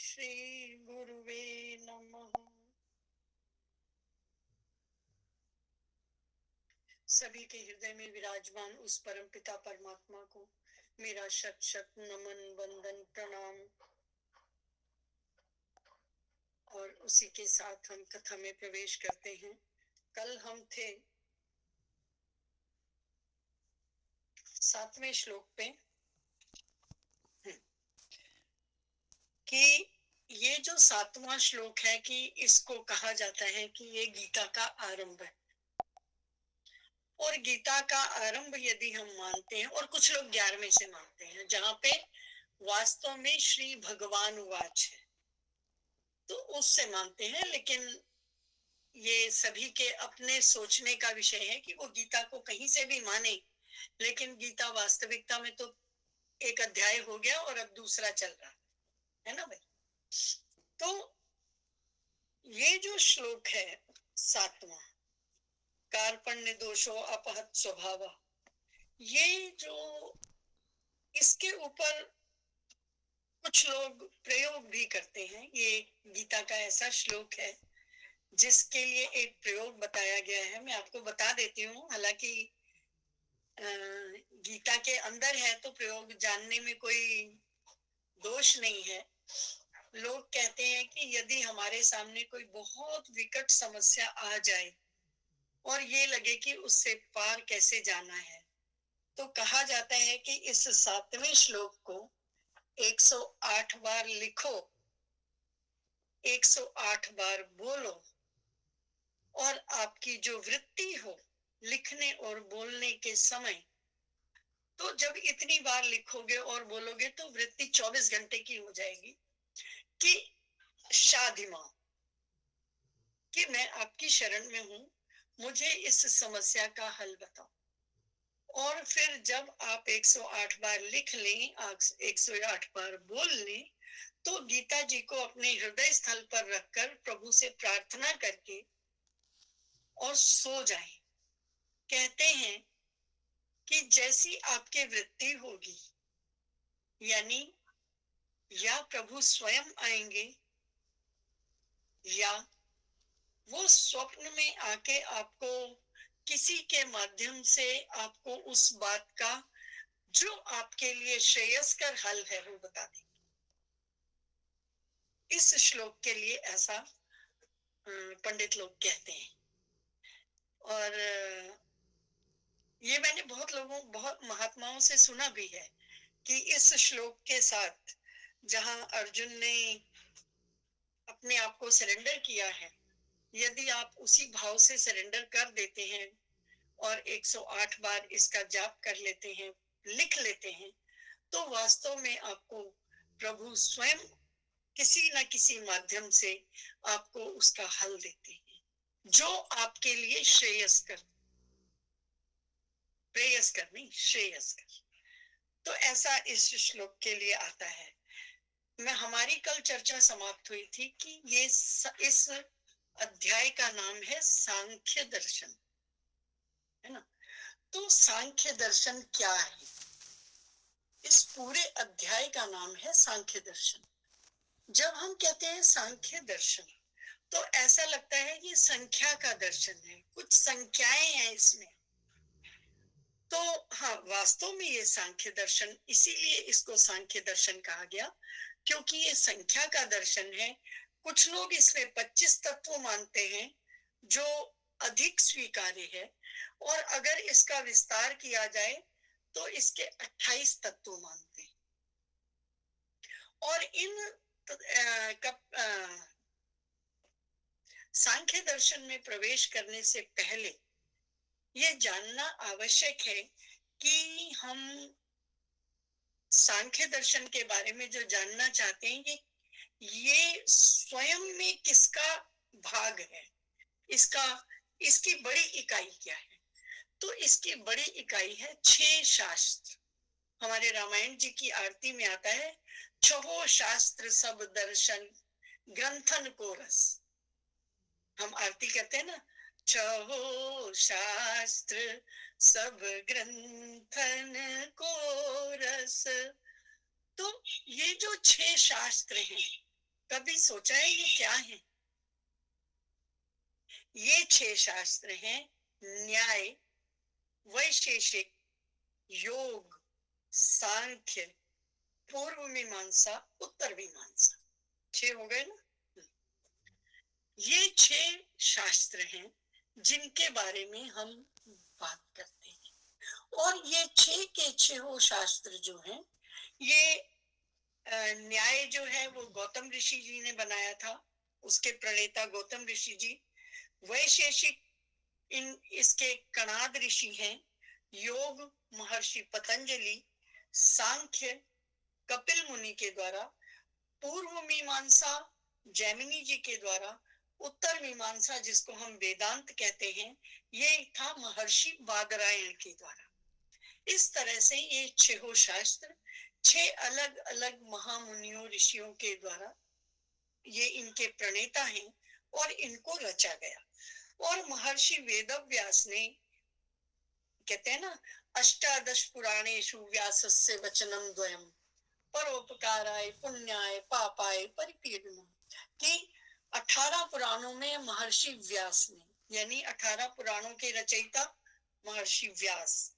श्री गुरुवे नमः। सभी के हृदय में विराजमान उस परम पिता परमात्मा को मेरा शत शत नमन वंदन प्रणाम। और उसी के साथ हम कथा में प्रवेश करते हैं। कल हम थे 7वें श्लोक पे कि ये जो 7वां श्लोक है कि इसको कहा जाता है कि ये गीता का आरंभ है। और गीता का आरंभ यदि हम मानते हैं, और कुछ लोग 11वें से मानते हैं जहां पे वास्तव में श्री भगवान वाच है, तो उससे मानते हैं। लेकिन ये सभी के अपने सोचने का विषय है कि वो गीता को कहीं से भी माने, लेकिन गीता वास्तविकता में तो एक अध्याय हो गया और अब दूसरा चल रहा है ना भाई। तो ये जो श्लोक है 7वां, कार्पण्य दोषो अपहत स्वभाव, ये जो इसके ऊपर कुछ लोग प्रयोग भी करते हैं। ये गीता का ऐसा श्लोक है जिसके लिए एक प्रयोग बताया गया है। मैं आपको बता देती हूँ, हालांकि गीता के अंदर है तो प्रयोग जानने में कोई दोष नहीं है। लोग कहते हैं कि यदि हमारे सामने कोई बहुत विकट समस्या आ जाए और ये लगे कि उससे पार कैसे जाना है, तो कहा जाता है कि इस 7वें श्लोक को 108 बार लिखो, 108 बार बोलो, और आपकी जो वृत्ति हो लिखने और बोलने के समय, तो जब इतनी बार लिखोगे और बोलोगे तो वृत्ति 24 घंटे की हो जाएगी कि शाधिमा, कि मैं आपकी शरण में हूं, मुझे इस समस्या का हल बताओ। और फिर जब आप 108 बार लिख लें, 108 बार बोल लें, तो गीता जी को अपने हृदय स्थल पर रखकर प्रभु से प्रार्थना करके और सो जाएं। कहते हैं कि जैसी आपकी वृत्ति होगी, यानी या प्रभु स्वयं आएंगे या वो स्वप्न में आके आपको किसी के माध्यम से आपको उस बात का जो आपके लिए श्रेयस्कर हल है वो बता देंगे। इस श्लोक के लिए ऐसा पंडित लोग कहते हैं। और ये मैंने बहुत महात्माओं से सुना भी है कि इस श्लोक के साथ जहां अर्जुन ने अपने आप को सरेंडर किया है, यदि आप उसी भाव से सरेंडर कर देते हैं और 108 बार इसका जाप कर लेते हैं, लिख लेते हैं, तो वास्तव में आपको प्रभु स्वयं किसी न किसी माध्यम से आपको उसका हल देते हैं जो आपके लिए श्रेयस्कर नहीं श्रेयस्कर। तो ऐसा इस श्लोक के लिए आता है। हमारी कल चर्चा समाप्त हुई थी कि ये इस अध्याय का नाम है सांख्य दर्शन, है ना। तो सांख्य दर्शन क्या है? इस पूरे अध्याय का नाम है सांख्य दर्शन। जब हम कहते हैं सांख्य दर्शन, तो ऐसा लगता है कि संख्या का दर्शन है, कुछ संख्याएं हैं इसमें। तो हाँ, वास्तव में ये सांख्य दर्शन, इसीलिए इसको सांख्य दर्शन कहा गया क्योंकि ये संख्या का दर्शन है। कुछ लोग इसमें 25 तत्व मानते हैं जो अधिक स्वीकार्य है, और अगर इसका विस्तार किया जाए तो इसके 28 तत्व मानते हैं। और इन सांख्य दर्शन में प्रवेश करने से पहले ये जानना आवश्यक है कि हम सांख्य दर्शन के बारे में जो जानना चाहते हैं, ये स्वयं में किसका भाग है, इसकी बड़ी इकाई क्या है? तो इसकी बड़ी इकाई है 6 शास्त्र। हमारे रामायण जी की आरती में आता है, 6 शास्त्र सब दर्शन ग्रंथन को रस। हम आरती करते हैं ना, 6 शास्त्र सब ग्रंथन को रस। तो ये जो 6 शास्त्र हैं, कभी सोचा है ये क्या है? ये 6 शास्त्र हैं: न्याय, वैशेषिक, योग, सांख्य, पूर्व मीमांसा, उत्तर मीमांसा। 6 हो गए ना? ये 6 शास्त्र हैं जिनके बारे में हम बात करते हैं। और ये 6 के 6 शास्त्र जो हैं, ये न्याय जो है वो गौतम ऋषि जी ने बनाया था, उसके प्रणेता गौतम ऋषि जी। वैशेषिक इसके कणाद ऋषि हैं। योग महर्षि पतंजलि। सांख्य कपिल मुनि के द्वारा। पूर्व मीमांसा जैमिनी जी के द्वारा। उत्तर मीमांसा जिसको हम वेदांत कहते हैं, ये था महर्षि बादरायण के द्वारा। इस तरह से ये 6 शास्त्र 6 अलग अलग महामुनियों ऋषियों के द्वारा ये इनके प्रणेता हैं और इनको रचा गया। और महर्षि वेदव्यास ने, कहते हैं ना, अष्टादश पुराणेषु व्यासस्य वचनम द्वयम परोपकाराय पुण्याय पापाय परिपीडनम, कि 18 पुराणों में महर्षि व्यास ने, यानी 18 पुराणों के रचयिता महर्षि व्यास,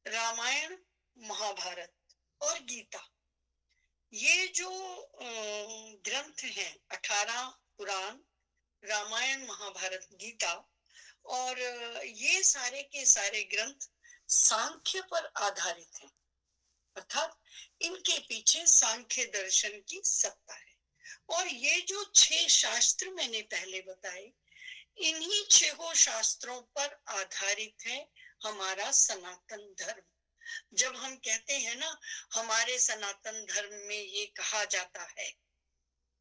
रामायण, महाभारत और गीता, ये जो ग्रंथ हैं, 18 पुराण, रामायण, महाभारत, गीता, और ये सारे के सारे ग्रंथ सांख्य पर आधारित हैं। अर्थात इनके पीछे सांख्य दर्शन की सत्ता है। और ये जो 6 शास्त्र मैंने पहले बताए, इन्हीं 6 शास्त्रों पर आधारित है हमारा सनातन धर्म। जब हम कहते हैं ना, हमारे सनातन धर्म में ये कहा जाता है,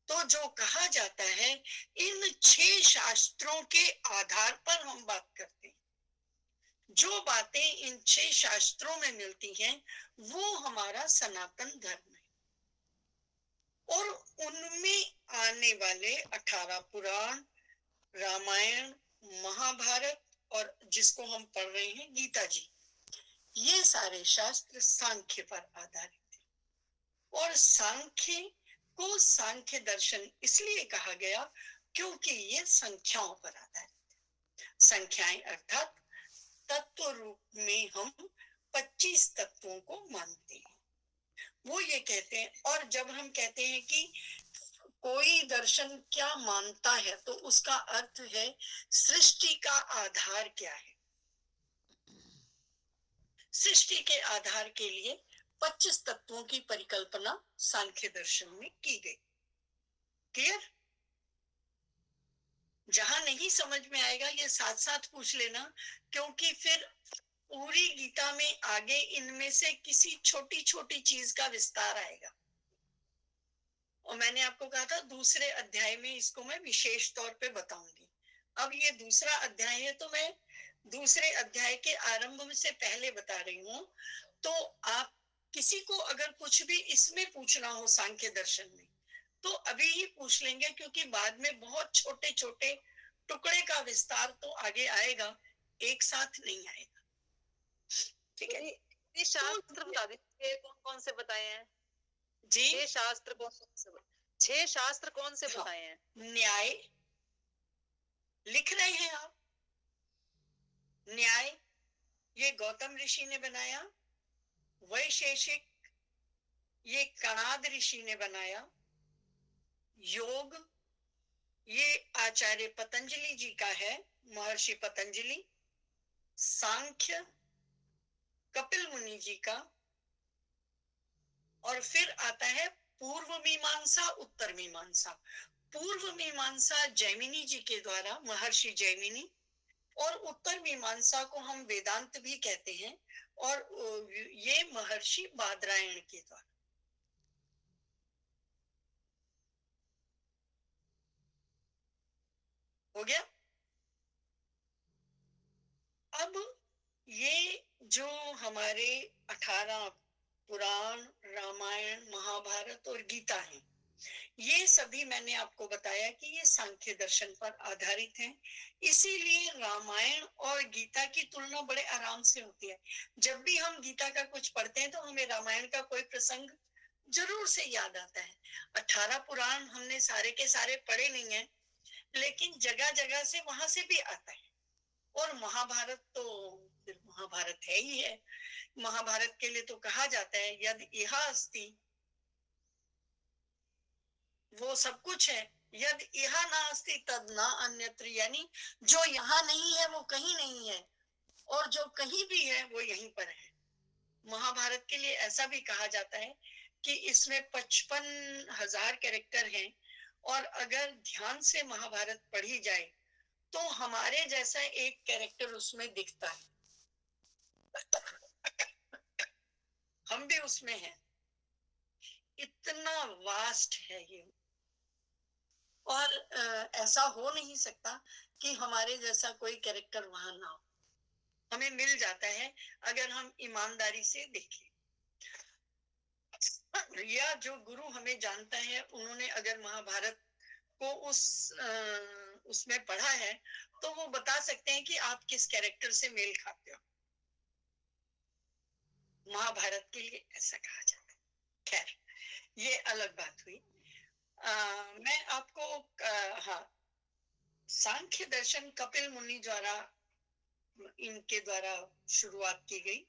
तो जो कहा जाता है इन 6 शास्त्रों के आधार पर हम बात करते हैं। जो बातें इन 6 शास्त्रों में मिलती हैं, वो हमारा सनातन धर्म है। और उनमें आने वाले 18 पुराण, रामायण, महाभारत और जिसको हम पढ़ रहे हैं गीता जी, ये सारे शास्त्र सांख्य पर आधारित है। और सांख्य को सांख्य दर्शन इसलिए कहा गया क्योंकि ये संख्याओं पर आधारित है। संख्याएं अर्थात तत्व रूप में हम 25 तत्वों को मानते हैं, वो ये कहते हैं। और जब हम कहते हैं कि कोई दर्शन क्या मानता है, तो उसका अर्थ है सृष्टि का आधार क्या है। सृष्टि के आधार के लिए 25 तत्वों की परिकल्पना सांख्य दर्शन में की गई। क्लियर? जहां नहीं समझ में आएगा ये साथ साथ पूछ लेना, क्योंकि फिर पूरी गीता में आगे इनमें से किसी छोटी छोटी चीज का विस्तार आएगा। और मैंने आपको कहा था दूसरे अध्याय में इसको मैं विशेष तौर पे बताऊंगी। अब ये दूसरा अध्याय है, तो मैं दूसरे अध्याय के आरंभ से पहले बता रही हूँ। तो आप किसी को अगर कुछ भी इसमें पूछना हो सांख्य दर्शन में, तो अभी ही पूछ लेंगे, क्योंकि बाद में बहुत छोटे छोटे टुकड़े का विस्तार तो आगे आएगा, एक साथ नहीं आएगा। ठीक है? ये शास्त्र बता दीजिए कौन कौन से बताए हैं जी? 6 शास्त्र कौन से? 6 शास्त्र कौन से बताए हैं? न्याय लिख रहे हैं आप? न्याय ये गौतम ऋषि ने बनाया। वैशेषिक ये कणाद ऋषि ने बनाया। योग ये आचार्य पतंजलि जी का है, महर्षि पतंजलि। सांख्य कपिल मुनि जी का। और फिर आता है पूर्व मीमांसा, उत्तर मीमांसा। पूर्व मीमांसा जैमिनी जी के द्वारा, महर्षि जैमिनी। और उत्तर मीमांसा को हम वेदांत भी कहते हैं, और ये महर्षि बादरायण के द्वारा। हो गया? अब ये जो हमारे 18 पुराण, रामायण, महाभारत और गीता है, ये सभी मैंने आपको बताया कि ये सांख्य दर्शन पर आधारित हैं। इसीलिए रामायण और गीता की तुलना बड़े आराम से होती है। जब भी हम गीता का कुछ पढ़ते हैं तो हमें रामायण का कोई प्रसंग जरूर से याद आता है। 18 पुराण हमने सारे के सारे पढ़े नहीं है, लेकिन जगह जगह से वहां से भी आता है। और महाभारत तो फिर महाभारत है ही है। महाभारत के लिए तो कहा जाता है यद इह अस्ति, वो सब कुछ है। यद इह ना अस्ति तद ना अन्यत्र, यानी जो यहाँ नहीं है वो कहीं नहीं है, और जो कहीं भी है वो यहीं पर है। महाभारत के लिए ऐसा भी कहा जाता है कि इसमें 55,000 कैरेक्टर हैं, और अगर ध्यान से महाभारत पढ़ी जाए तो हमारे जैसा एक कैरेक्टर उसमें दिखता है। हम भी उसमें हैं। इतना वास्ट है ये। और ऐसा हो नहीं सकता कि हमारे जैसा कोई कैरेक्टर वहां ना हो। हमें मिल जाता है अगर हम ईमानदारी से देखें। या जो गुरु हमें जानता है, उन्होंने अगर महाभारत को उसमें पढ़ा है, तो वो बता सकते हैं कि आप किस कैरेक्टर से मेल खाते हो। महाभारत के लिए ऐसा कहा जाता है। खैर, ये अलग बात हुई। मैं आपको हाँ, सांख्य दर्शन कपिल मुनि द्वारा, इनके द्वारा शुरुआत की गई।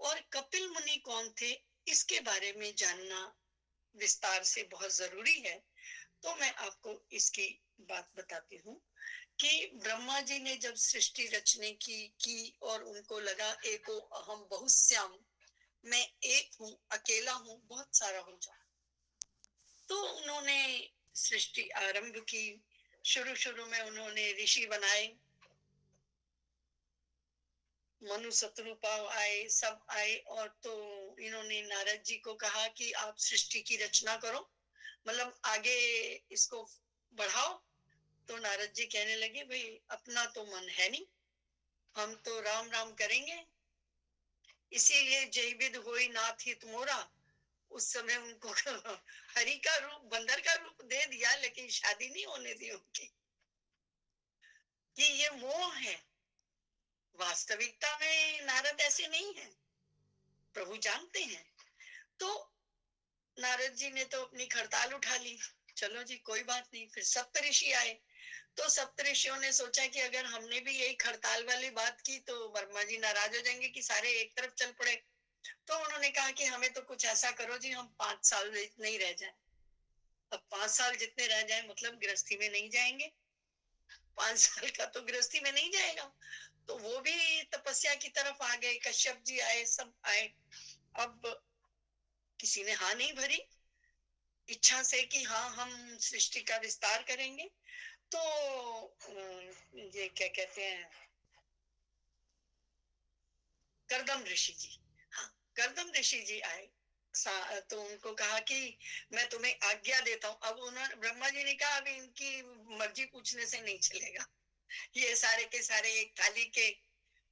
और कपिल मुनि कौन थे, इसके बारे में जानना विस्तार से बहुत जरूरी है। तो मैं आपको इसकी बात बताती हूँ कि ब्रह्मा जी ने जब सृष्टि रचने की और उनको लगा एको अहम बहुश्याम, मैं एक हूँ, अकेला हूँ, बहुत सारा हो जाऊं, तो उन्होंने सृष्टि आरंभ की। शुरू शुरू में उन्होंने ऋषि बनाए, मनु शत्रुपा आए, सब आए। और तो इन्होंने नारद जी को कहा कि आप सृष्टि की रचना करो, मतलब आगे इसको बढ़ाओ। तो नारद जी कहने लगे, भाई अपना तो मन है नहीं, हम तो राम राम करेंगे। इसीलिए जय विद होई नाथ हित मोरा, उस समय उनको हरि का रूप, बंदर का रूप दे दिया, लेकिन शादी नहीं होने दी उनकी। कि ये मोह है। वास्तविकता में नारद ऐसे नहीं है, प्रभु जानते हैं। तो नारद जी ने तो अपनी खड़ताल उठा ली। चलो जी, कोई बात नहीं। फिर सप्तऋषि आए, तो सप्तऋषियों ने सोचा कि अगर हमने भी यही खड़ताल वाली बात की तो वर्मा जी नाराज हो जाएंगे कि सारे एक तरफ चल पड़े। तो उन्होंने कहा कि हमें तो कुछ ऐसा करो जी, हम 5 साल नहीं रह जाए। अब 5 साल जितने रह जाए, मतलब गृहस्थी में नहीं जाएंगे। 5 साल का तो गृहस्थी में नहीं जाएगा। तो वो भी तपस्या की तरफ आ गए, कश्यप जी आए, सब आए। अब किसी ने हाँ नहीं भरी इच्छा से कि हाँ हम सृष्टि का विस्तार करेंगे। तो ये क्या कहते हैं, करदम ऋषि जी, हाँ, करदम ऋषि जी आए। तो उनको कहा कि मैं तुम्हें आज्ञा देता हूँ। अब उन्होंने, ब्रह्मा जी ने कहा, अभी इनकी मर्जी पूछने से नहीं चलेगा, ये सारे के सारे एक थाली के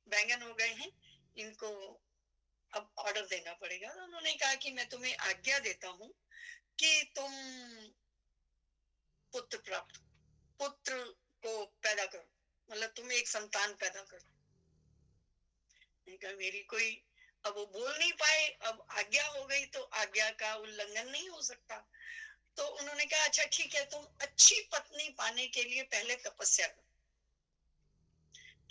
बैंगन हो गए हैं, इनको अब ऑर्डर देना पड़ेगा। तो उन्होंने कहा कि मैं तुम्हें आज्ञा देता हूँ कि तुम पुत्र प्राप्त, पुत्र को पैदा करो, मतलब तुम एक संतान पैदा करो। मेरी कोई, अब वो बोल नहीं पाए, अब आज्ञा हो गई तो आज्ञा का उल्लंघन नहीं हो सकता। तो उन्होंने कहा अच्छा ठीक है, तुम अच्छी पत्नी पाने के लिए पहले तपस्या करो।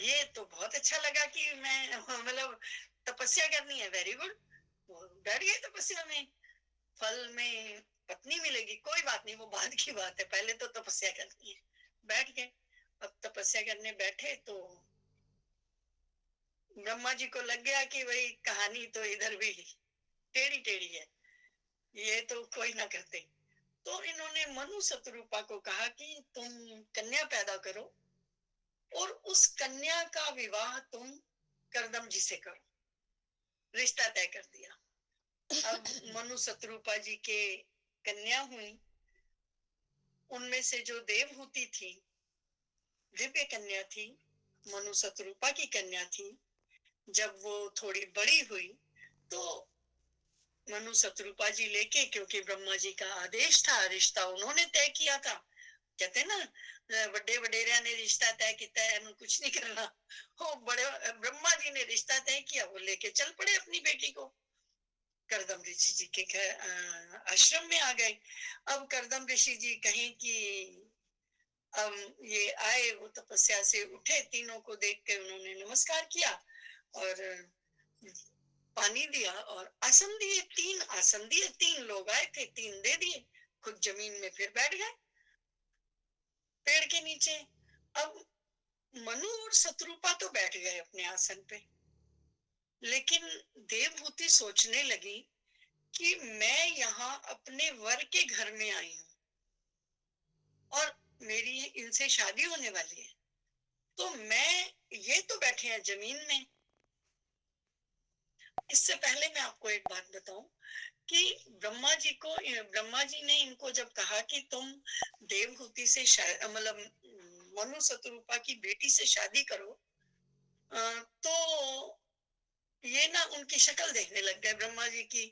ये तो बहुत अच्छा लगा कि मैं मतलब तपस्या करनी है, वेरी गुड। वो बैठ गए तपस्या में। फल में पत्नी मिलेगी, कोई बात नहीं, वो बाद की बात है, पहले तो तपस्या करनी है। बैठ गए। अब तपस्या करने बैठे तो ब्रह्मा जी को लग गया कि भाई कहानी तो इधर भी टेढ़ी टेढ़ी है, ये तो कोई ना करते। तो इन्होंने मनु शत्रुपा को कहा कि तुम कन्या पैदा करो और उस कन्या का विवाह तुम करदम जी से करो। रिश्ता तय कर दिया। अब मनु शत्रुपा जी के कन्या हुई, उनमें से जो देवहूति थी, दिव्य कन्या थी, मनु शत्रुपा की कन्या थी। जब वो थोड़ी बड़ी हुई तो मनु शत्रुपा जी लेके, क्योंकि ब्रह्मा जी का आदेश था, रिश्ता उन्होंने तय किया था। कहते ना, बड़े वडेरिया ने रिश्ता तय किया है, कुछ नहीं करना। वो बड़े ब्रह्मा जी ने रिश्ता तय किया, वो लेके चल पड़े अपनी बेटी को। करदम ऋषि जी के घर आश्रम में आ गए। अब करदम ऋषि जी कहें कि ये आए, वो तपस्या से उठे, तीनों को देख के उन्होंने नमस्कार किया और पानी दिया और आसन दिए। 3 आसन दिए, 3 लोग आए थे, 3 दे दिए, खुद जमीन में फिर बैठ गए पेड़ के नीचे। अब मनु और शत्रुपा तो बैठ गए अपने आसन पे, लेकिन देवहूति सोचने लगी कि मैं यहाँ अपने वर के घर में आई हूँ और मेरी इनसे शादी होने वाली है, तो ये तो बैठे हैं जमीन में। इससे पहले मैं आपको एक बात बताऊं कि ब्रह्मा जी ने इनको जब कहा कि तुम देवहूति से मतलब मनु शत्रुपा की बेटी से शादी करो, तो ये ना उनकी शक्ल देखने लग गए ब्रह्मा जी की,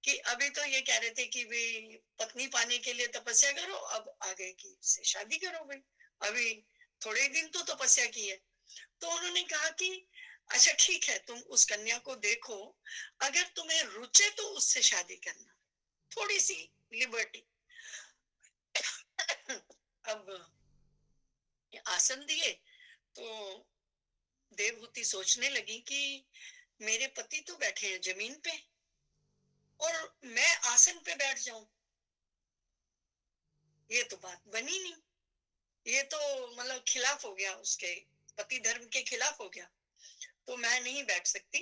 कि अभी तो ये कह रहे थे कि भाई पत्नी पाने के लिए तपस्या करो, अब आगे की से शादी करो भाई, अभी थोड़े दिन तो तपस्या की है। तो उन्होंने कहा कि अच्छा ठीक है, तुम उस कन्या को देखो, अगर तुम्हें रुचे तो उससे शादी करना, थोड़ी सी लिबर्टी। अब आसन दिए तो देवहूति सोचने लगी कि मेरे पति तो बैठे हैं जमीन पे और मैं आसन पे बैठ जाऊं, ये तो बात बनी नहीं, ये तो मतलब खिलाफ हो गया, उसके पति धर्म के खिलाफ हो गया, तो मैं नहीं बैठ सकती।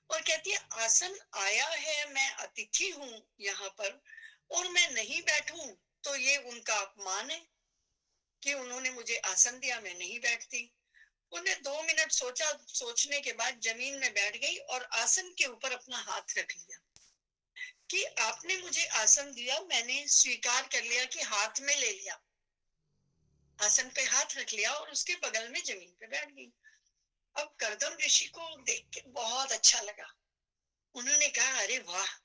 और कहती है आसन आया है, मैं अतिथि हूं यहाँ पर, और मैं नहीं बैठूं तो ये उनका अपमान है कि उन्होंने मुझे आसन दिया, मैं नहीं बैठती। उन्हें 2 मिनट सोचा, सोचने के बाद जमीन में बैठ गई और आसन के ऊपर अपना हाथ रख लिया कि आपने मुझे आसन दिया, मैंने स्वीकार कर लिया कि हाथ में ले लिया, आसन पे हाथ रख लिया और उसके बगल में जमीन पे बैठ गई। अब करदम ऋषि को देख के बहुत अच्छा लगा, उन्होंने कहा अरे वाह,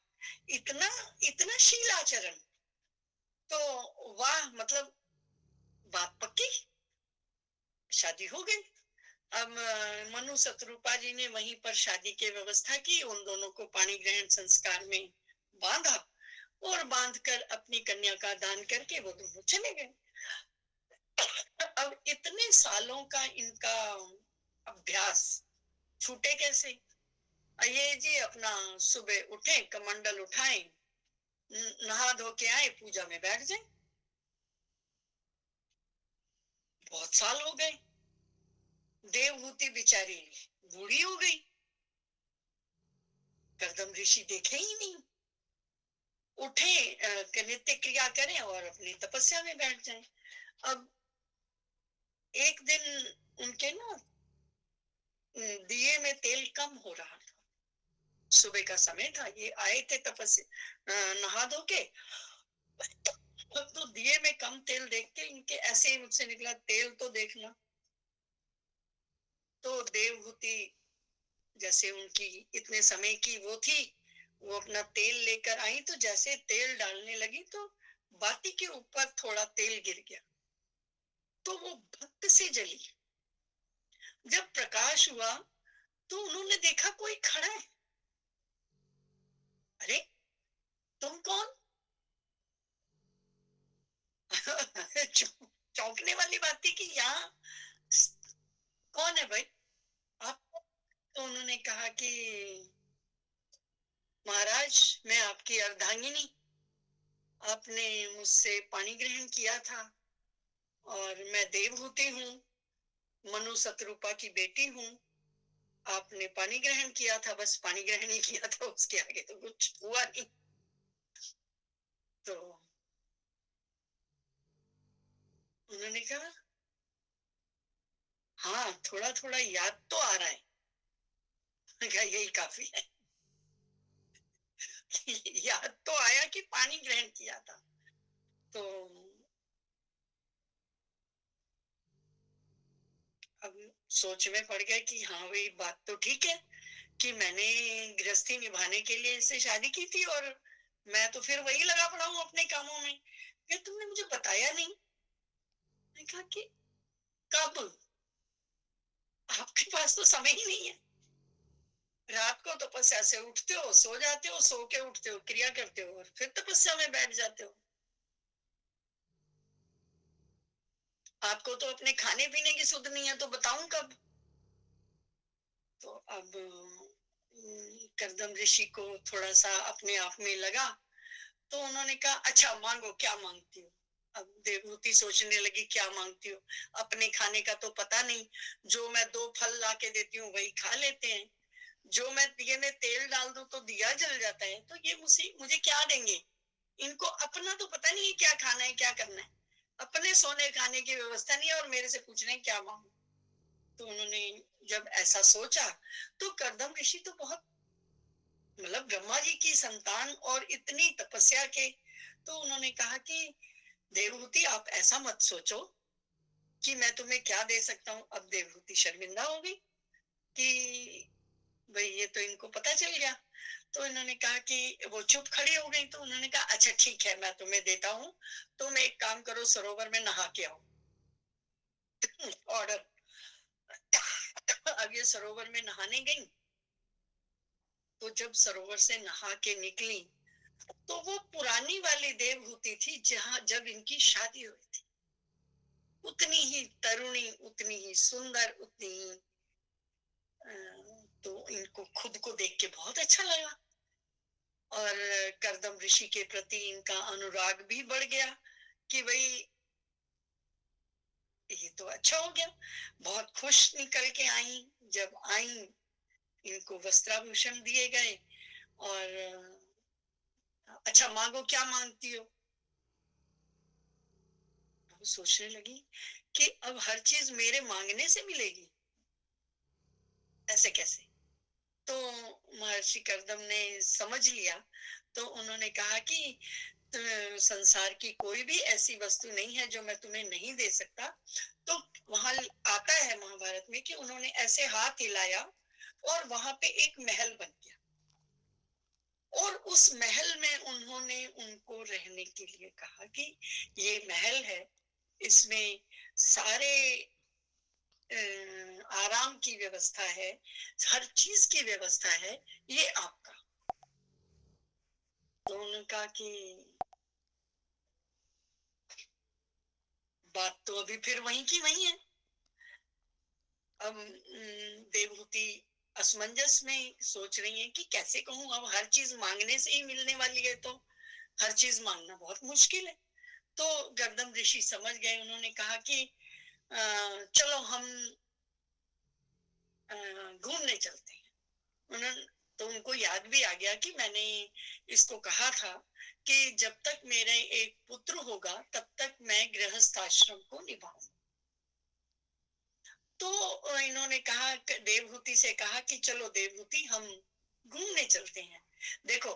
इतना इतना शील आचरण, तो वाह, मतलब बात पक्की, शादी हो गई। अब मनु शत्रुपा जी ने वहीं पर शादी की व्यवस्था की, उन दोनों को पाणी ग्रहण संस्कार में बांधा और बांधकर अपनी कन्या का दान करके वो दोनों चले गए। अब इतने सालों का इनका अभ्यास छूटे कैसे? ये जी अपना सुबह उठे, कमंडल उठाए, नहा धो के आए, पूजा में बैठ जाए। बहुत साल हो गए, देवहूति बेचारी बूढ़ी हो गई, करदम ऋषि देखे ही नहीं, उठे नित्य क्रिया करें और अपनी तपस्या में बैठ जाएं। अब एक दिन उनके ना दिए में तेल कम हो रहा था, सुबह का समय था, ये आए थे तपस्या नहा धो के, तो दिए में कम तेल देख के इनके ऐसे ही मुझसे निकला, तेल तो देखना। तो देवहूति जैसे उनकी इतने समय की वो थी, वो अपना तेल लेकर आई, तो जैसे तेल डालने लगी तो बाती के ऊपर थोड़ा तेल गिर गया, तो वो भक्त से जली। जब प्रकाश हुआ तो उन्होंने देखा कोई खड़ा है। अरे तुम कौन? चौंकने वाली बात थी कि यहाँ कौन है भाई आप? तो उन्होंने कहा कि महाराज, मैं आपकी अर्धांगिनी, आपने मुझसे पानी ग्रहण किया था और मैं देवहूति हूँ, मनु शत्रुपा की बेटी हूँ, आपने पानी ग्रहण किया था, बस पानी ग्रहण ही किया था, उसके आगे तो कुछ हुआ नहीं। तो उन्होंने कहा हाँ, थोड़ा थोड़ा याद तो आ रहा है। कहा यही काफी है। याद तो आया कि पानी ग्रहण किया था। तो अब सोच में पड़ गया कि हाँ भाई, बात तो ठीक है कि मैंने गृहस्थी निभाने के लिए इससे शादी की थी और मैं तो फिर वही लगा पड़ा हूँ अपने कामों में। फिर तुमने मुझे बताया नहीं। मैंने कहा कि कब? आपके पास तो समय ही नहीं है। रात को तपस्या से उठते हो, सो जाते हो, सो के उठते हो, क्रिया करते हो और फिर तपस्या में बैठ जाते हो। आपको तो अपने खाने पीने की सुध नहीं है, तो बताऊं कब? तो अब करदम ऋषि को थोड़ा सा अपने आप में लगा, तो उन्होंने कहा अच्छा मांगो, क्या मांगती हो? अब देवहूति सोचने लगी क्या मांगती हो, अपने खाने का तो पता नहीं, जो मैं 2 फल ला के देती हूँ वही खा लेते हैं, जो मैं दिए में तेल डाल दूं तो दिया जल जाता है, तो ये मुझे मुझे क्या देंगे? इनको अपना तो पता नहीं है क्या खाना है क्या करना है, अपने सोने खाने की व्यवस्था नहीं है और मेरे से पूछ रहे हैं क्या मांगू। तो उन्होंने जब ऐसा सोचा, तो करदम ऋषि तो बहुत, मतलब ब्रह्मा जी की संतान और इतनी तपस्या के, तो उन्होंने कहा कि देवहूति आप ऐसा मत सोचो कि मैं तुम्हें क्या दे सकता हूँ। अब देवहूति शर्मिंदा हो गई कि भाई ये तो इनको पता चल गया। तो इन्होंने कहा कि वो चुप खड़ी हो गई, तो उन्होंने कहा अच्छा ठीक है मैं तुम्हें देता हूँ, तुम एक काम करो सरोवर में नहा के आओ। ऑर्डर। अब ये सरोवर में नहाने गई, तो जब सरोवर से नहा के निकली, तो वो पुरानी वाली देवहूति थी जहां जब इनकी शादी हुई थी, उतनी ही तरुणी, उतनी ही सुंदर, उतनी ही तो इनको खुद को देख के बहुत अच्छा लगा, और करदम ऋषि के प्रति इनका अनुराग भी बढ़ गया कि भाई ये तो अच्छा हो गया। बहुत खुश निकल के आई। जब आई, इनको वस्त्राभूषण दिए गए, और अच्छा मांगो क्या मांगती हो? वो सोचने लगी कि अब हर चीज मेरे मांगने से मिलेगी, ऐसे कैसे? तो महर्षि कर्दम ने समझ लिया, तो उन्होंने कहा कि संसार की कोई भी ऐसी वस्तु नहीं है जो मैं तुम्हें नहीं दे सकता। तो वहां आता है महाभारत में कि उन्होंने ऐसे हाथ हिलाया और वहां पे एक महल बन गया, और उस महल में उन्होंने उनको रहने के लिए कहा कि ये महल है, इसमें सारे आराम की व्यवस्था है, हर चीज की व्यवस्था है, ये आपका। तो उन्होंने कहा कि बात तो अभी फिर वहीं की वहीं है। अब देवहूति असमंजस में सोच रही है कि कैसे कहूं, अब हर चीज मांगने से ही मिलने वाली है, तो हर चीज मांगना बहुत मुश्किल है। तो गर्दम ऋषि समझ गए, उन्होंने कहा कि चलो हम घूमने चलते हैं। उन्होंने, तो उनको याद भी आ गया कि मैंने इसको कहा था कि जब तक मेरे एक पुत्र होगा तब तक मैं गृहस्थ आश्रम को निभाऊं। तो इन्होंने कहा, देवहूति से कहा कि चलो देवहूति हम घूमने चलते हैं। देखो,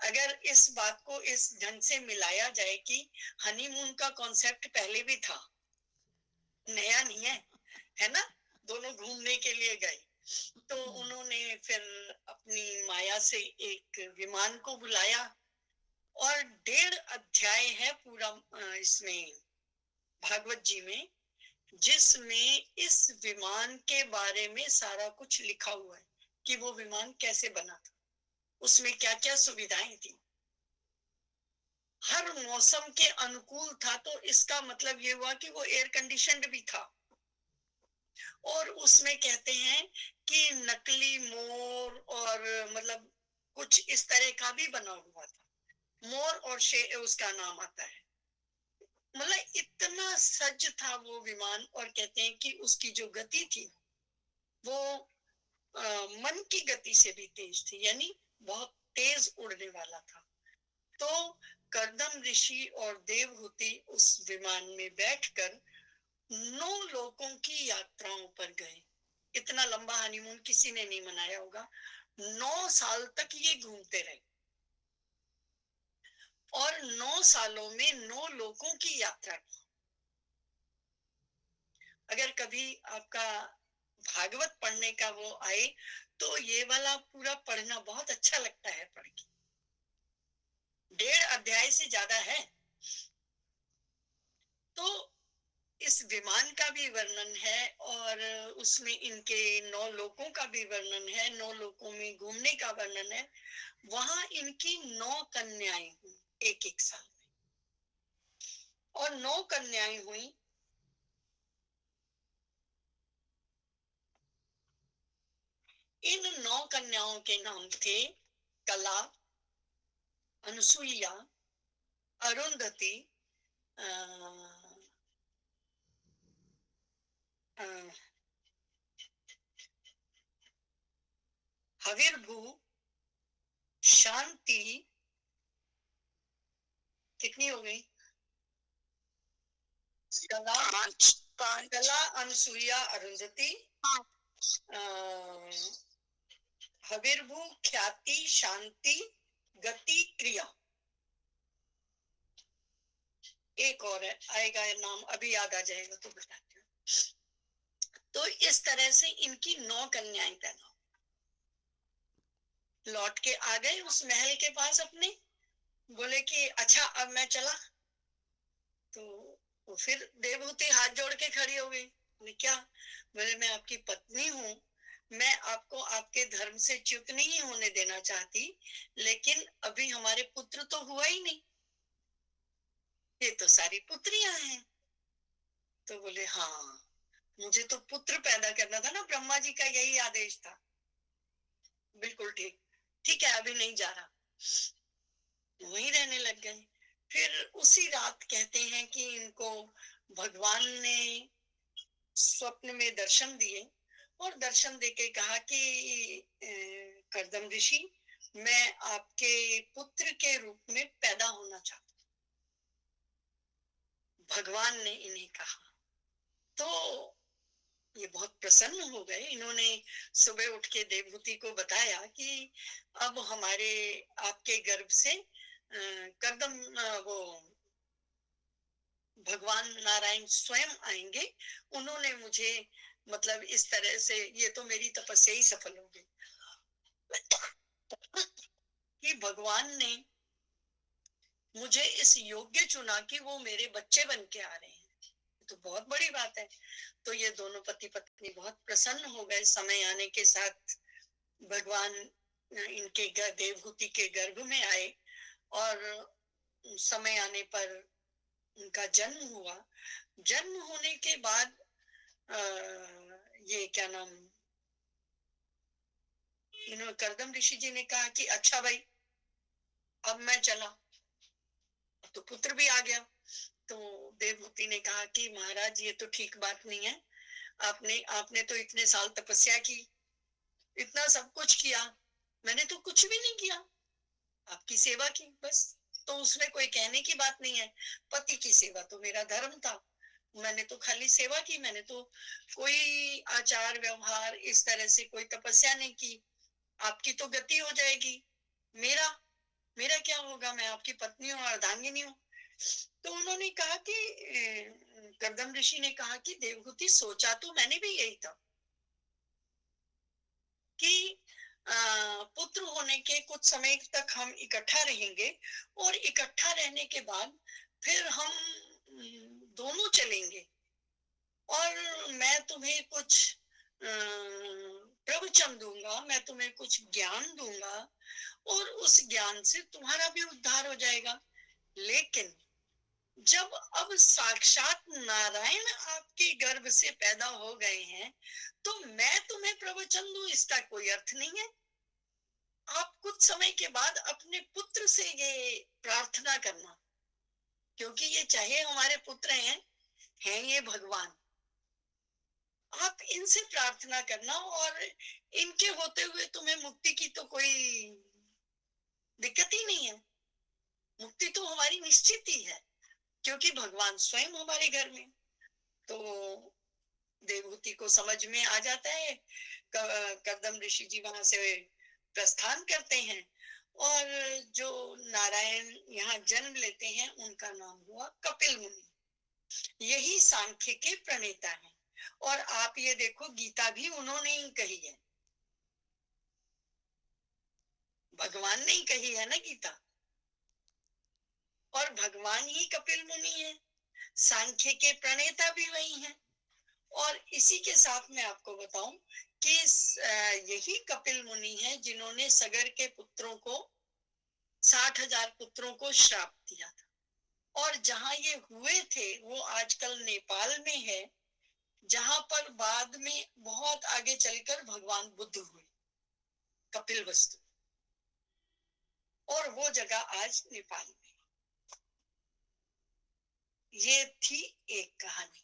अगर इस बात को इस ढंग से मिलाया जाए कि हनीमून का कॉन्सेप्ट पहले भी था, नया नहीं है, है ना? दोनों घूमने के लिए गए, तो उन्होंने फिर अपनी माया से एक विमान को बुलाया, और 1.5 अध्याय है पूरा इसमें भागवत जी में, जिसमें इस विमान के बारे में सारा कुछ लिखा हुआ है कि वो विमान कैसे बना था, उसमें क्या क्या सुविधाएं थी, हर मौसम के अनुकूल था। तो इसका मतलब ये हुआ कि वो एयर कंडीशनड भी था। और उसमें कहते हैं कि नकली मोर और मतलब कुछ इस तरह का भी बना हुआ था, मोर और शे उसका नाम आता है। मतलब इतना सज्ज था वो विमान, और कहते हैं कि उसकी जो गति थी वो मन की गति से भी तेज थी, यानी बहुत तेज उड़ने वाला था। तो करदम ऋषि और देवहूति उस विमान में बैठकर 9 लोकों की यात्राओं पर गए। इतना लंबा हनीमून किसी ने नहीं मनाया होगा। 9 साल तक ये घूमते रहे, और 9 सालों में 9 लोकों की यात्रा की। अगर कभी आपका भागवत पढ़ने का वो आए, तो ये वाला पूरा पढ़ना बहुत अच्छा लगता है पढ़ के। 1.5 अध्याय से ज्यादा है। तो इस विमान का भी वर्णन है और उसमें इनके 9 लोकों का भी वर्णन है, 9 लोकों में घूमने का वर्णन है। वहां इनकी 9 कन्याएं हुई एक साल में, और 9 कन्याएं हुई। इन 9 कन्याओं के नाम थे कला, अनुसुईया, अरुंधति, हविर्भू, शांति, कितनी हो गई? कला, अनुसुईया, अरुंधति, हविर्भू, ख्याति, शांति, गति, क्रिया। एक और है, आएगा नाम, अभी याद आ जाएगा तो बताती हूँ। तो इस तरह से इनकी 9 कन्याएं पैदा हो। लौट के आ गए उस महल के पास अपने, बोले कि अच्छा अब मैं चला। तो वो फिर देवहूति हाथ जोड़ के खड़ी हो गई। बोले क्या? बोले मैं आपकी पत्नी हूँ, मैं आपको आपके धर्म से च्युत नहीं होने देना चाहती, लेकिन अभी हमारे पुत्र तो हुआ ही नहीं, ये तो सारी पुत्रियां हैं। तो बोले हाँ, मुझे तो पुत्र पैदा करना था ना, ब्रह्मा जी का यही आदेश था। बिल्कुल ठीक, ठीक है अभी नहीं जा रहा। वहीं रहने लग गए। फिर उसी रात कहते हैं कि इनको भगवान ने स्वप्न में दर्शन दिए और दर्शन देके कहा कि कर्दम ऋषि, मैं आपके पुत्र के रूप में पैदा होना चाहता हूं। भगवान ने इन्हें कहा तो ये बहुत प्रसन्न हो गए। इन्होंने सुबह उठ के देवहूति को बताया कि अब हमारे आपके गर्भ से कर्दम वो भगवान नारायण स्वयं आएंगे। उन्होंने मुझे मतलब इस तरह से, ये तो मेरी तपस्या ही सफल हो गई कि भगवान ने मुझे इस योग्य चुना कि वो मेरे बच्चे बन के आ रहे हैं। तो बहुत बड़ी बात है। तो ये दोनों पति पत्नी बहुत प्रसन्न हो गए। समय आने के साथ भगवान इनके देवहूति के गर्भ में आए और समय आने पर उनका जन्म हुआ। जन्म होने के बाद ये क्या नाम, इन्होंने कर्दम ऋषि जी ने कहा कि अच्छा भाई अब मैं चला, तो पुत्र भी आ गया। तो देवहूति ने कहा कि महाराज ये तो ठीक बात नहीं है, आपने आपने तो इतने साल तपस्या की, इतना सब कुछ किया, मैंने तो कुछ भी नहीं किया, आपकी सेवा की बस। तो उसमें कोई कहने की बात नहीं है, पति की सेवा तो मेरा धर्म था, मैंने तो खाली सेवा की, मैंने तो कोई आचार व्यवहार इस तरह से कोई तपस्या नहीं की। आपकी तो गति हो जाएगी, मेरा मेरा क्या होगा, मैं आपकी पत्नी हूँ, अर्धांगिनी हूँ। तो उन्होंने कहा कि कर्दम ऋषि ने कहा कि देवहूति सोचा तो मैंने भी यही था कि पुत्र होने के कुछ समय तक हम इकट्ठा रहेंगे और इकट्ठा रहने के बाद फिर हम दोनों चलेंगे और मैं तुम्हें कुछ प्रवचन दूंगा, मैं तुम्हें कुछ ज्ञान दूंगा और उस ज्ञान से तुम्हारा भी उद्धार हो जाएगा। लेकिन जब अब साक्षात नारायण आपके गर्भ से पैदा हो गए हैं तो मैं तुम्हें प्रवचन दूं, इसका कोई अर्थ नहीं है। आप कुछ समय के बाद अपने पुत्र से ये प्रार्थना करना, क्योंकि ये चाहे हमारे पुत्र हैं ये भगवान, आप इनसे प्रार्थना करना और इनके होते हुए तुम्हें मुक्ति की तो कोई दिक्कत ही नहीं है। मुक्ति तो हमारी निश्चित ही है, क्योंकि भगवान स्वयं हमारे घर में। तो देवहूति को समझ में आ जाता है। कर्दम ऋषि जी वहां से प्रस्थान करते हैं और जो नारायण यहाँ जन्म लेते हैं उनका नाम हुआ कपिल मुनि। यही सांख्य के प्रणेता हैं। और आप ये देखो गीता भी उन्होंने ही कही है, भगवान ने ही कही है ना गीता, और भगवान ही कपिल मुनि है। सांख्य के प्रणेता भी वही हैं। और इसी के साथ मैं आपको बताऊं कि यही कपिल मुनि हैं जिन्होंने सगर के पुत्रों को 60,000 पुत्रों को श्राप दिया था। और जहां ये हुए थे वो आजकल नेपाल में है, जहां पर बाद में बहुत आगे चलकर भगवान बुद्ध हुए, कपिल वस्तु। और वो जगह आज नेपाल में। ये थी एक कहानी।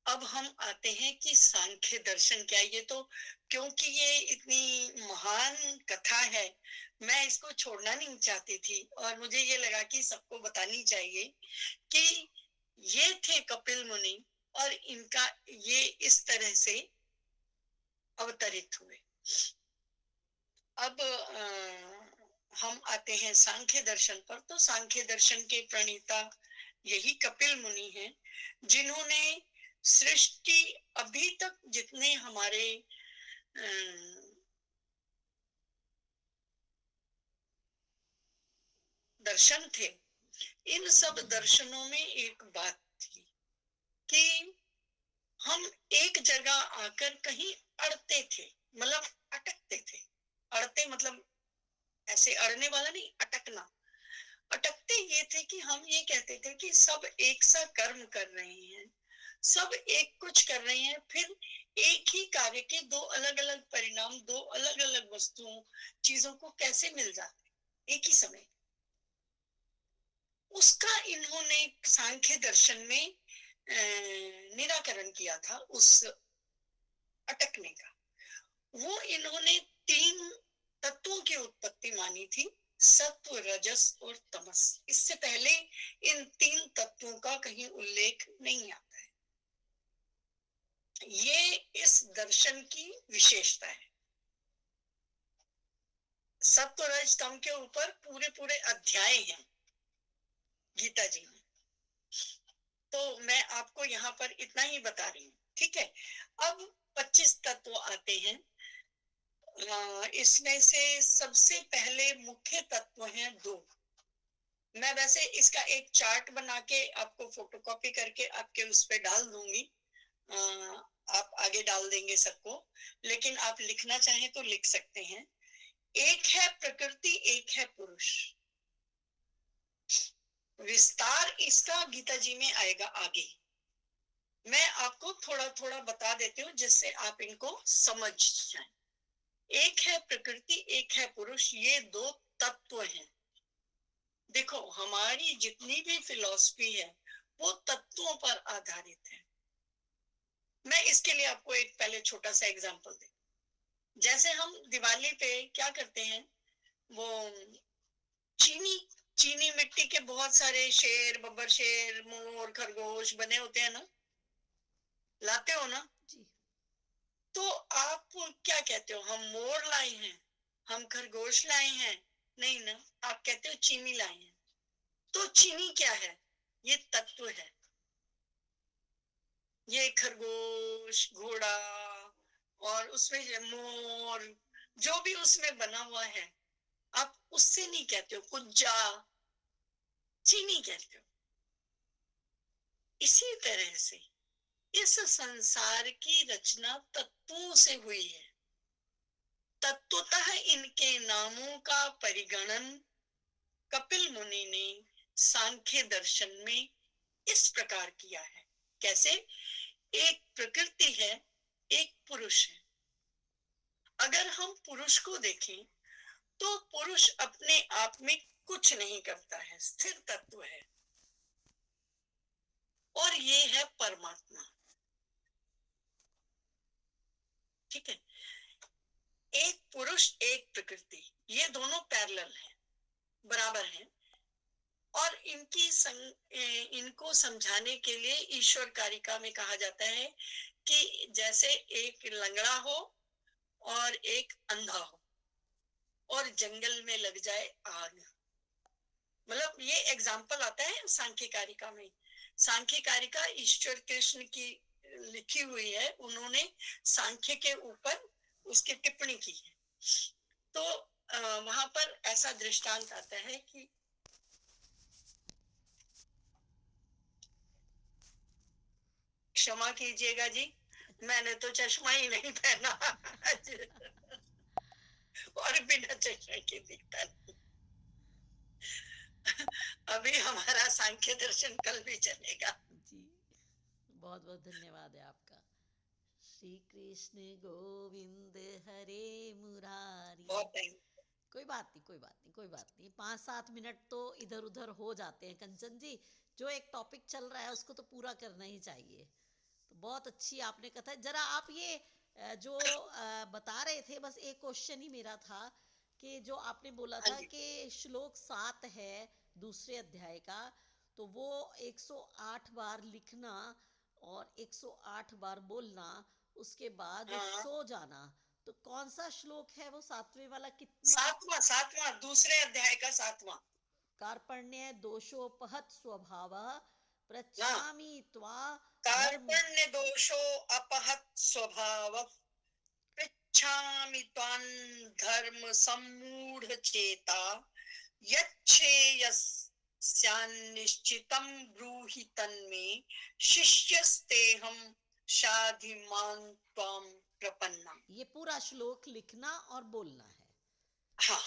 अब हम आते हैं कि सांख्य दर्शन क्या है। ये तो क्योंकि ये इतनी महान कथा है, मैं इसको छोड़ना नहीं चाहती थी और मुझे ये लगा कि सबको बतानी चाहिए कि ये थे कपिल मुनि और इनका ये इस तरह से अवतरित हुए। अब हम आते हैं सांख्य दर्शन पर। तो सांख्य दर्शन के प्रणेता यही कपिल मुनि हैं, जिन्होंने सृष्टि अभी तक जितने हमारे दर्शन थे, इन सब दर्शनों में एक बात थी कि हम एक जगह आकर कहीं अड़ते थे, मतलब अटकते थे। अड़ते मतलब ऐसे अड़ने वाला नहीं, अटकना। अटकते ये थे कि हम ये कहते थे कि सब एक सा कर्म कर रहे हैं, सब एक कुछ कर रहे हैं, फिर एक ही कार्य के दो अलग अलग परिणाम, दो अलग अलग वस्तुओं, चीजों को कैसे मिल जाते एक ही समय। उसका इन्होंने सांख्य दर्शन में निराकरण किया था, उस अटकने का। वो इन्होंने 3 तत्वों की उत्पत्ति मानी थी, सत्व, रजस और तमस। इससे पहले इन 3 तत्वों का कहीं उल्लेख नहीं आता है। ये इस दर्शन की विशेषता है। सत्व, रज, तम के ऊपर पूरे पूरे अध्याय हैं गीता जी में। तो मैं आपको यहाँ पर इतना ही बता रही हूँ, ठीक है। अब 25 तत्व आते हैं। इसमें से सबसे पहले मुख्य तत्व हैं 2। मैं वैसे इसका एक चार्ट बना के आपको फोटोकॉपी करके आपके उस पे डाल दूंगी, आप आगे डाल देंगे सबको, लेकिन आप लिखना चाहें तो लिख सकते हैं। एक है प्रकृति, एक है पुरुष। विस्तार इसका गीता जी में आएगा आगे। मैं आपको थोड़ा थोड़ा बता देती हूँ जिससे आप इनको समझ जाएं। एक है प्रकृति, एक है पुरुष, ये 2 तत्व हैं। देखो, हमारी जितनी भी फिलॉसफी है वो तत्वों पर आधारित है। मैं इसके लिए आपको एक पहले छोटा सा एग्जांपल दे। जैसे हम दिवाली पे क्या करते हैं, वो चीनी चीनी मिट्टी के बहुत सारे शेर, बब्बर शेर, मोर, खरगोश बने होते हैं ना, लाते हो ना जी। तो आप क्या कहते हो, हम मोर लाए हैं, हम खरगोश लाए हैं? नहीं ना, आप कहते हो चीनी लाए हैं। तो चीनी क्या है? ये तत्व है। ये खरगोश, घोड़ा और उसमें मोर, जो भी उसमें बना हुआ है, आप उससे नहीं कहते हो कुज्जा, चीनी कहते हो। इसी तरह से इस संसार की रचना तत्वों से हुई है। तत्वतः इनके नामों का परिगणन कपिल मुनि ने सांख्य दर्शन में इस प्रकार किया है। कैसे? एक प्रकृति है, एक पुरुष है। अगर हम पुरुष को देखें तो पुरुष अपने आप में कुछ नहीं करता है, स्थिर तत्व है। और ये है परमात्मा, ठीक है। एक पुरुष, एक प्रकृति, ये दोनों पैरेलल है, बराबर है। और इनको समझाने के लिए ईश्वर कारिका में कहा जाता है कि जैसे एक लंगड़ा हो और एक अंधा हो और जंगल में लग जाए आग। मतलब ये एग्जाम्पल आता है सांख्य कारिका में। सांख्य कारिका ईश्वर कृष्ण की लिखी हुई है, उन्होंने सांख्य के ऊपर उसकी टिप्पणी की है। तो वहां पर ऐसा दृष्टांत आता है कि क्षमा कीजिएगा जी, मैंने तो चश्मा ही नहीं पहना आज, और बिना चश्मे के दिखता नहीं। अभी हमारा सांख्य दर्शन कल भी चलेगा। जी, बहुत बहुत धन्यवाद है आपका। श्री कृष्ण गोविंद हरे मुरारी। बहुत टाइम। कोई बात नहीं, कोई बात नहीं, कोई बात नहीं, 5-7 मिनट तो इधर उधर हो जाते हैं कंचन जी। जो एक टॉपिक चल रहा है उसको तो पूरा करना ही चाहिए। तो बहुत अच्छी आपने कथा। जरा आप ये जो बता रहे थे, बस एक क्वेश्चन ही मेरा था कि जो आपने बोला हाँ था जी। कि श्लोक 7 है दूसरे अध्याय का, तो वो 108 बार लिखना और 108 बार बोलना, उसके बाद हाँ, सो जाना। तो कौन सा श्लोक है वो 7वें वाला? कितना? सातवां, सातवां, दूसरे अध्याय का सातवां। कार्पण्य दोषोपहत स्वभाव हाँ, पृच्छामि त्वा धर्म। कार्पण्य दोषो अपहत स्वभाव, पृच्छामि त्वां धर्म सम्मूढ़ चेता, यच्छ्रेयस्यान्निश्चितं ब्रूहि तन्मे, शिष्यस्तेहं शाधि मां त्वां प्रपन्नम्। ये पूरा श्लोक लिखना और बोलना है। हाँ,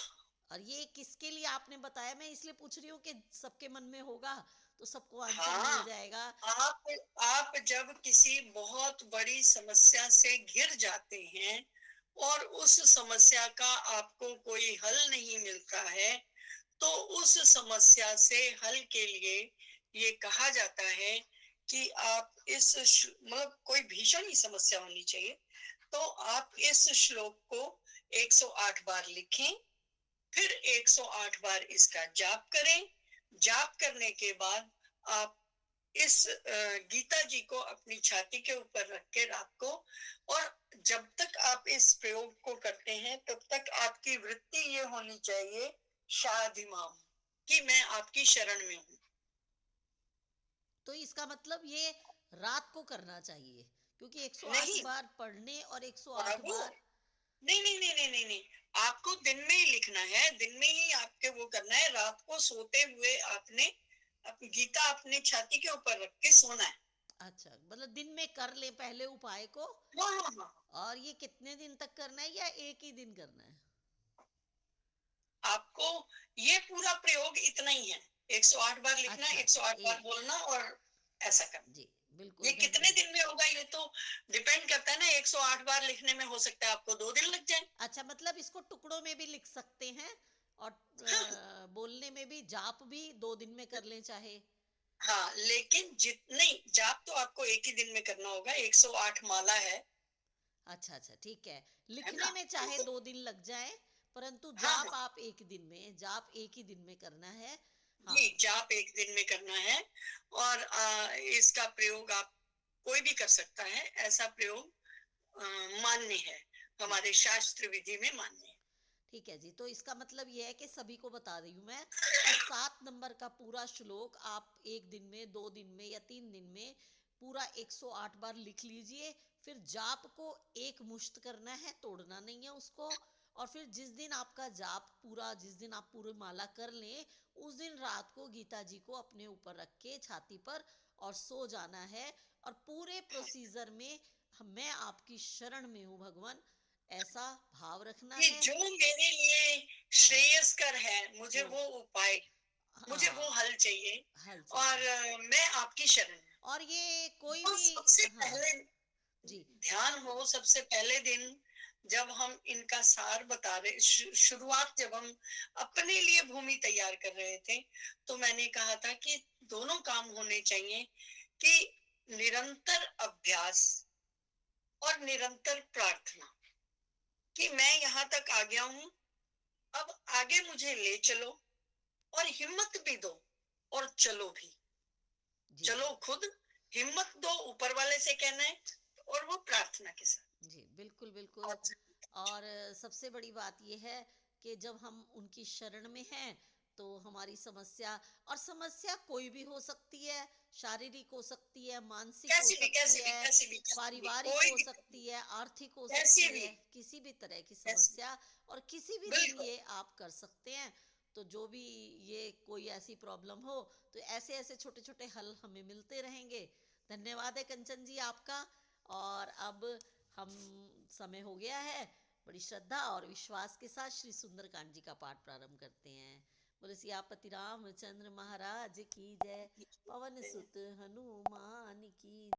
और ये किसके लिए आपने बताया? मैं इसलिए पूछ रही हूँ कि सबके मन में होगा तो सबको आंसर मिल हाँ, जाएगा। आप आप जब किसी बहुत बड़ी समस्या से घिर जाते हैं और उस समस्या का आपको कोई हल नहीं मिलता है, तो उस समस्या से हल के लिए ये कहा जाता है कि आप मतलब कोई भीषण ही समस्या होनी चाहिए, तो आप इस श्लोक को 108 बार लिखें, फिर 108 बार इसका जाप करें। जाप करने के बाद आप इस गीता जी को अपनी छाती के ऊपर रख के रात को, और जब तक आप इस प्रयोग को करते हैं तब तक आपकी वृत्ति ये होनी चाहिए, शाधिमाम, कि मैं आपकी शरण में हूँ। तो इसका मतलब ये रात को करना चाहिए, क्योंकि 108 नहीं बार पढ़ने और 108 बाबू, बार। नहीं नहीं नहीं नहीं नहीं नहीं, आपको दिन में ही लिखना है, दिन में ही आपके वो करना है। रात को सोते हुए आपने गीता अपने छाती के ऊपर रख के सोना है। अच्छा, मतलब दिन में कर ले पहले उपाय को। हाँ हाँ हाँ। और ये कितने दिन तक करना है या एक ही दिन करना है? आपको ये पूरा प्रयोग इतना ही है, 108 बार लिखना, अच्छा अच्छा, 108 बार एक। बोलना और ऐसा करना। जी, ये बिल्कुल कितने धन्य। दिन में होगा ये तो डिपेंड करता है ना, 108 बार लिखने में हो सकता है आपको 2 दिन लग जाए। अच्छा, मतलब इसको टुकड़ों में भी लिख सकते हैं और हाँ बोलने में भी, जाप भी 2 दिन में कर लें चाहे। हाँ, लेकिन जितनी जाप तो आपको एक ही दिन में करना होगा, 108 माला अच्छा अच्छा, ठीक है। है लिखने ना। में चाहे 2 दिन लग जाए, परंतु हाँ जाप हाँ आप एक दिन में, जाप एक ही दिन में करना है। हाँ। जी, जाप एक दिन में करना है। और इसका प्रयोग आप कोई भी कर सकता है, ऐसा प्रयोग मान्य है, ठीक हमारे है, शास्त्र विधि में मान्य है। ठीक है जी। तो इसका मतलब यह है कि सभी को बता रही हूँ मैं कि 7 नंबर का पूरा श्लोक आप एक दिन में, 2 दिन में या 3 दिन में पूरा 108 बार लिख लीजिए। फिर जाप को एक मुश्त करना है, तोड़ना नहीं है उसको। और फिर जिस दिन आपका जाप पूरा, जिस दिन आप पूरी माला कर लें, उस दिन रात को गीता जी को अपने ऊपर रख के छाती पर और सो जाना है। और पूरे प्रोसीजर में मैं आपकी शरण में हूँ भगवान, ऐसा भाव रखना कि है। जो मेरे लिए श्रेयस्कर है, मुझे वो, वो उपाय, मुझे वो हाँ, हल चाहिए, हल और चाहिए। मैं आपकी शरण में। और ये कोई तो भी। सबसे हाँ पहले जी। ध्यान हो, सबसे पहले दिन जब हम इनका सार बता रहे, शुरुआत जब हम अपने लिए भूमि तैयार कर रहे थे, तो मैंने कहा था कि दोनों काम होने चाहिए, कि निरंतर अभ्यास और निरंतर प्रार्थना, कि मैं यहाँ तक आ गया हूँ, अब आगे मुझे ले चलो, और हिम्मत भी दो, और चलो भी। जी चलो खुद, हिम्मत दो ऊपर वाले से कहना है, और वो प्रार्थना के साथ। जी, बिल्कुल बिल्कुल। और सबसे बड़ी बात यह है कि जब हम उनकी शरण में हैं तो हमारी समस्या, और समस्या कोई भी हो सकती है, शारीरिक हो सकती है, मानसिक हो कैसी भी सकती कैसी भी है, कैसी भी कैसी भी पारिवारिक कोई हो दिक्कत नहीं, सकती है, आर्थिक हो कैसी सकती भी है, किसी भी तरह की कैसी समस्या। और किसी भी दिन बिल्कुल। ये आप कर सकते हैं। तो जो भी ये कोई ऐसी प्रॉब्लम हो, तो ऐसे ऐसे छोटे छोटे हल हमें मिलते रहेंगे। धन्यवाद है कंचन जी आपका। और अब हम समय हो गया है, बड़ी श्रद्धा और विश्वास के साथ श्री सुंदरकांड जी का पाठ प्रारंभ करते हैं। बोले सियापति रामचंद्र महाराज की जय, पवन सुत हनुमान की